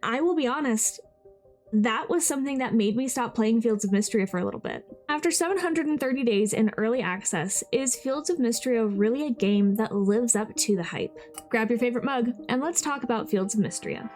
I will be honest, that was something that made me stop playing Fields of Mistria for a little bit. After 730 days in early access, is Fields of Mistria really a game that lives up to the hype? Grab your favorite mug, and let's talk about Fields of Mistria.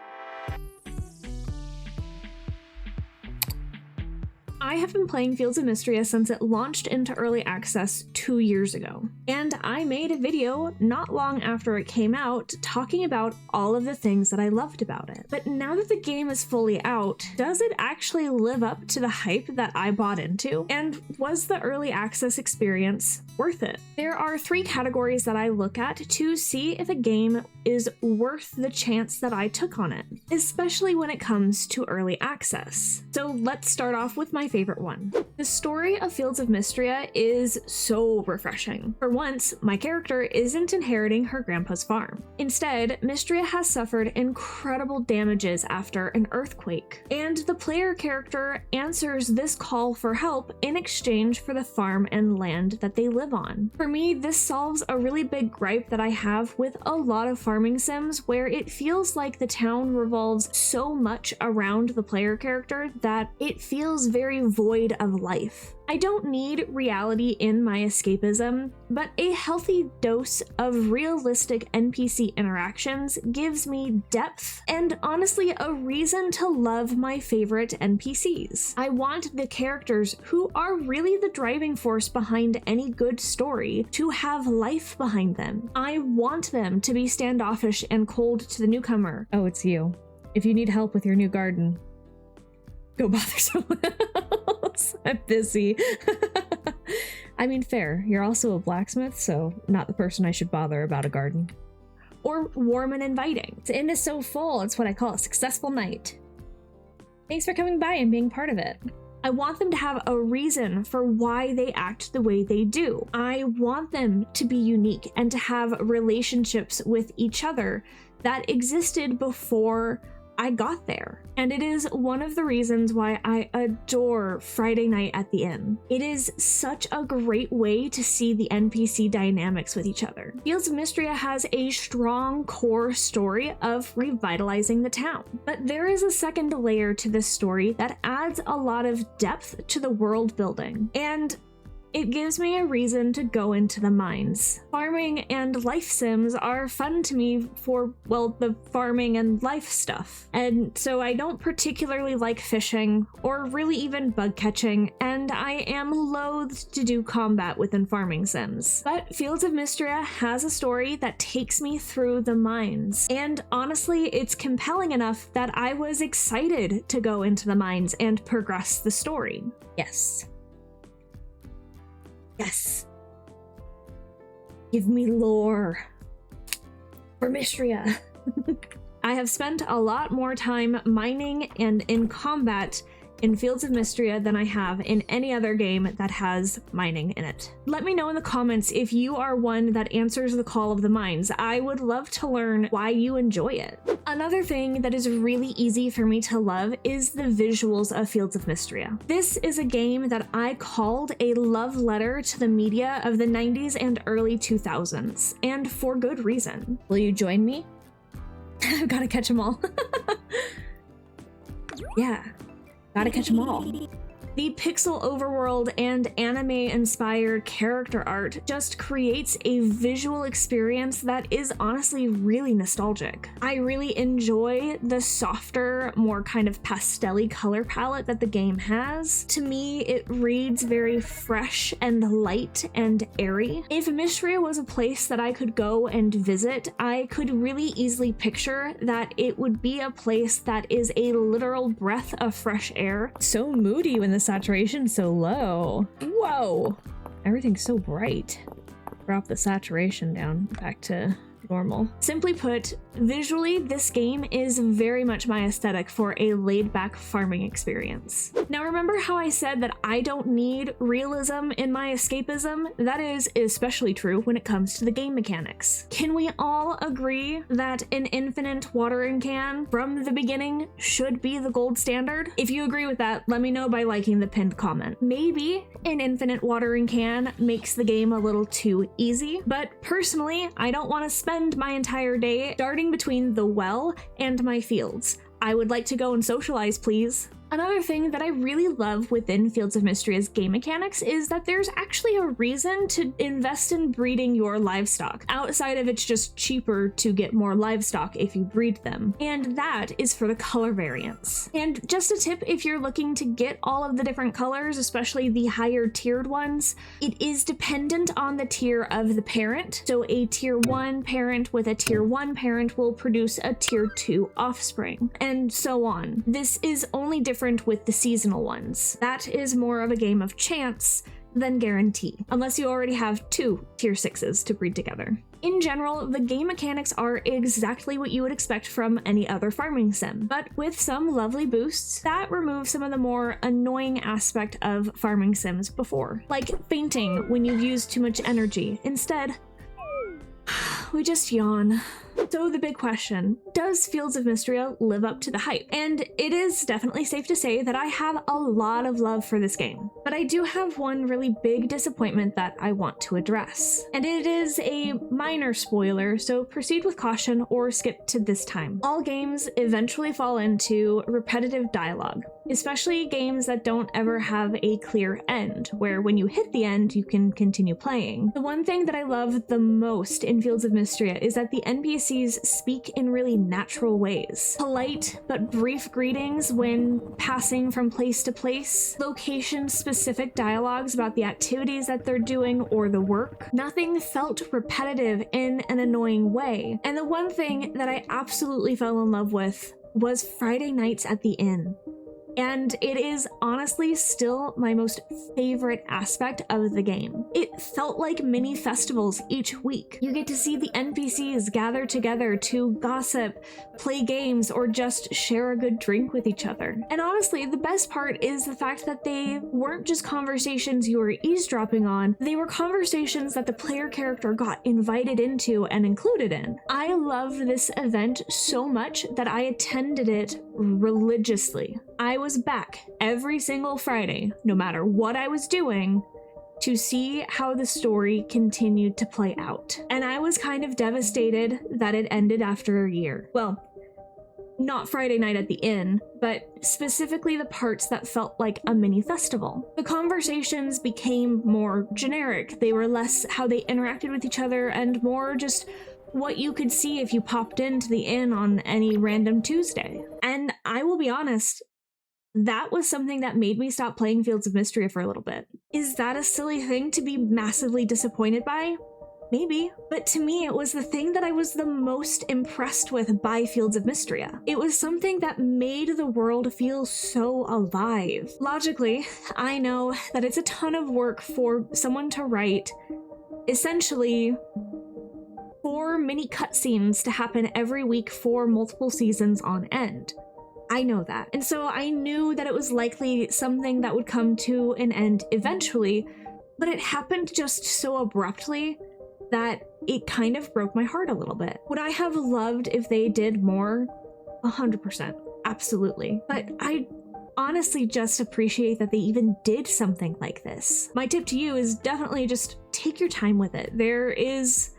I have been playing Fields of Mistria since it launched into early access 2 years ago, and I made a video not long after it came out talking about all of the things that I loved about it. But now that the game is fully out, does it actually live up to the hype that I bought into? And was the early access experience worth it? There are 3 categories that I look at to see if a game is worth the chance that I took on it, especially when it comes to early access. So let's start off with my favorite one. The story of Fields of Mistria is so refreshing. For once, my character isn't inheriting her grandpa's farm. Instead, Mistria has suffered incredible damages after an earthquake, and the player character answers this call for help in exchange for the farm and land that they live on. For me, this solves a really big gripe that I have with a lot of farming sims where it feels like the town revolves so much around the player character that it feels very void of life. I don't need reality in my escapism, but a healthy dose of realistic NPC interactions gives me depth and honestly a reason to love my favorite NPCs. I want the characters who are really the driving force behind any good story to have life behind them. I want them to be standoffish and cold to the newcomer. Oh, it's you. If you need help with your new garden, go bother someone else. I'm busy. I mean, fair. You're also a blacksmith, so not the person I should bother about a garden. Or warm and inviting. The inn is so full, it's what I call a successful night. Thanks for coming by and being part of it. I want them to have a reason for why they act the way they do. I want them to be unique and to have relationships with each other that existed before I got there. And it is one of the reasons why I adore Friday Night at the Inn. It is such a great way to see the NPC dynamics with each other. Fields of Mistria has a strong core story of revitalizing the town, but there is a second layer to this story that adds a lot of depth to the world building, and it gives me a reason to go into the mines. Farming and life sims are fun to me for, well, the farming and life stuff. And so I don't particularly like fishing or really even bug catching, and I am loath to do combat within farming sims. But Fields of Mistria has a story that takes me through the mines. And honestly, it's compelling enough that I was excited to go into the mines and progress the story. Yes. Yes. Give me lore for Mistria. I have spent a lot more time mining and in combat in Fields of Mistria than I have in any other game that has mining in it. Let me know in the comments if you are one that answers the call of the mines. I would love to learn why you enjoy it. Another thing that is really easy for me to love is the visuals of Fields of Mistria. This is a game that I called a love letter to the media of the 90s and early 2000s, and for good reason. Will you join me? I've got to catch them all. Yeah. Gotta catch them all. The pixel overworld and anime-inspired character art just creates a visual experience that is honestly really nostalgic. I really enjoy the softer, more kind of pastel-y color palette that the game has. To me, it reads very fresh and light and airy. If Mistria was a place that I could go and visit, I could really easily picture that it would be a place that is a literal breath of fresh air. So moody when the saturation's so low. Whoa! Everything's so bright. Drop the saturation down back to normal. Simply put, visually, this game is very much my aesthetic for a laid-back farming experience. Now remember how I said that I don't need realism in my escapism? That is especially true when it comes to the game mechanics. Can we all agree that an infinite watering can from the beginning should be the gold standard? If you agree with that, let me know by liking the pinned comment. Maybe an infinite watering can makes the game a little too easy, but personally, I don't want to spend my entire day darting between the well and my fields. I would like to go and socialize, please. Another thing that I really love within Fields of Mistria's game mechanics is that there's actually a reason to invest in breeding your livestock, outside of it's just cheaper to get more livestock if you breed them, and that is for the color variants. And just a tip, if you're looking to get all of the different colors, especially the higher tiered ones, it is dependent on the tier of the parent. So a tier 1 parent with a tier 1 parent will produce a tier 2 offspring, and so on. This is only different with the seasonal ones. That is more of a game of chance than guarantee, unless you already have 2 tier 6s to breed together. In general, the game mechanics are exactly what you would expect from any other farming sim, but with some lovely boosts that remove some of the more annoying aspect of farming sims before, like fainting when you've used too much energy. Instead, we just yawn. So the big question, does Fields of Mistria live up to the hype? And it is definitely safe to say that I have a lot of love for this game, but I do have one really big disappointment that I want to address. And it is a minor spoiler, so proceed with caution or skip to this time. All games eventually fall into repetitive dialogue, especially games that don't ever have a clear end, where when you hit the end, you can continue playing. The one thing that I love the most in Fields of Mistria is that the NPCs speak in really natural ways. Polite but brief greetings when passing from place to place, location-specific dialogues about the activities that they're doing or the work. Nothing felt repetitive in an annoying way. And the one thing that I absolutely fell in love with was Friday nights at the inn. And it is honestly still my most favorite aspect of the game. It felt like mini festivals each week. You get to see the NPCs gather together to gossip, play games, or just share a good drink with each other. And honestly, the best part is the fact that they weren't just conversations you were eavesdropping on, they were conversations that the player character got invited into and included in. I love this event so much that I attended it religiously. I was back every single Friday, no matter what I was doing, to see how the story continued to play out. And I was kind of devastated that it ended after a year. Well, not Friday night at the inn, but specifically the parts that felt like a mini festival. The conversations became more generic. They were less how they interacted with each other and more just what you could see if you popped into the inn on any random Tuesday. And I will be honest, that was something that made me stop playing Fields of Mistria for a little bit. Is that a silly thing to be massively disappointed by? Maybe, but to me it was the thing that I was the most impressed with by Fields of Mistria. It was something that made the world feel so alive. Logically, I know that it's a ton of work for someone to write essentially 4 mini cutscenes to happen every week for multiple seasons on end. I know that. And so I knew that it was likely something that would come to an end eventually, but it happened just so abruptly that it kind of broke my heart a little bit. Would I have loved if they did more? 100%. Absolutely. But I honestly just appreciate that they even did something like this. My tip to you is definitely just take your time with it. There is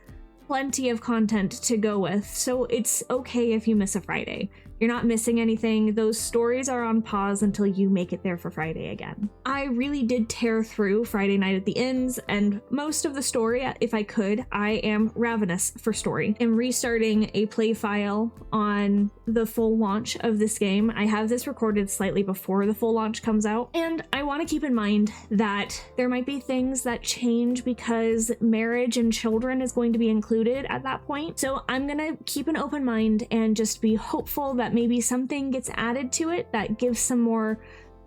plenty of content to go with, so it's okay if you miss a Friday. You're not missing anything. Those stories are on pause until you make it there for Friday again. I really did tear through Friday Night at the Inns and most of the story, if I could. I am ravenous for story. I'm restarting a play file on the full launch of this game. I have this recorded slightly before the full launch comes out, and I want to keep in mind that there might be things that change because marriage and children is going to be included at that point. So I'm gonna keep an open mind and just be hopeful that maybe something gets added to it that gives some more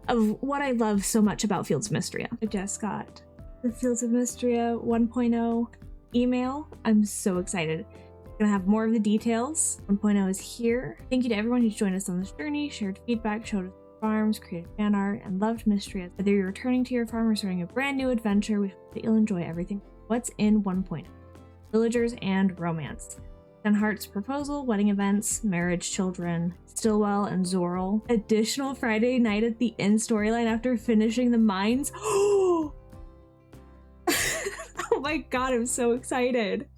of what I love so much about Fields of Mistria. I just got the Fields of Mistria 1.0 email. I'm so excited. I'm gonna have more of the details. 1.0 is here. Thank you to everyone who's joined us on this journey, shared feedback, showed us farms, created fan art, and loved Mistria. Whether you're returning to your farm or starting a brand new adventure, we hope that you'll enjoy everything. What's in 1.0? Villagers and romance. Heart's proposal, wedding events, marriage, children, Stillwell, and Zorrel. Additional Friday Night at the Inn storyline after finishing the mines. Oh my god, I'm so excited.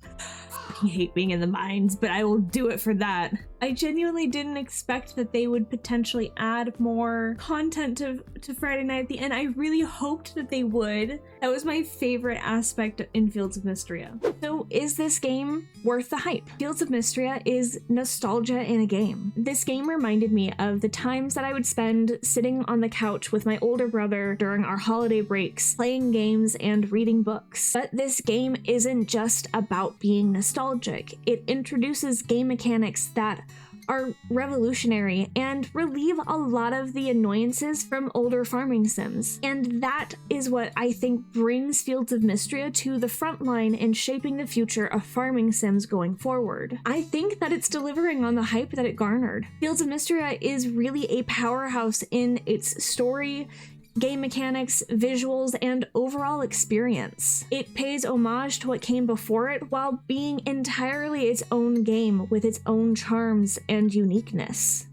fucking hate being in the mines, but I will do it for that. I genuinely didn't expect that they would potentially add more content to Friday Night at the End. I really hoped that they would. That was my favorite aspect in Fields of Mistria. So is this game worth the hype? Fields of Mistria is nostalgia in a game. This game reminded me of the times that I would spend sitting on the couch with my older brother during our holiday breaks, playing games and reading books. But this game isn't just about being nostalgic. It introduces game mechanics that are revolutionary and relieve a lot of the annoyances from older farming sims. And that is what I think brings Fields of Mistria to the front line in shaping the future of farming sims going forward. I think that it's delivering on the hype that it garnered. Fields of Mistria is really a powerhouse in its story, game mechanics, visuals, and overall experience. It pays homage to what came before it while being entirely its own game with its own charms and uniqueness.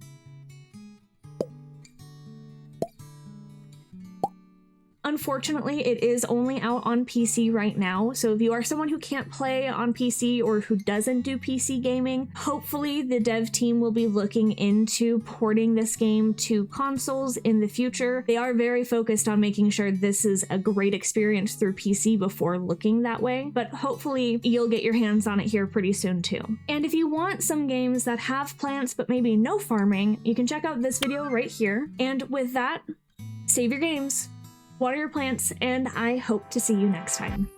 Unfortunately, it is only out on PC right now, so if you are someone who can't play on PC or who doesn't do PC gaming, hopefully the dev team will be looking into porting this game to consoles in the future. They are very focused on making sure this is a great experience through PC before looking that way, but hopefully you'll get your hands on it here pretty soon too. And if you want some games that have plants but maybe no farming, you can check out this video right here. And with that, save your games, water your plants, and I hope to see you next time.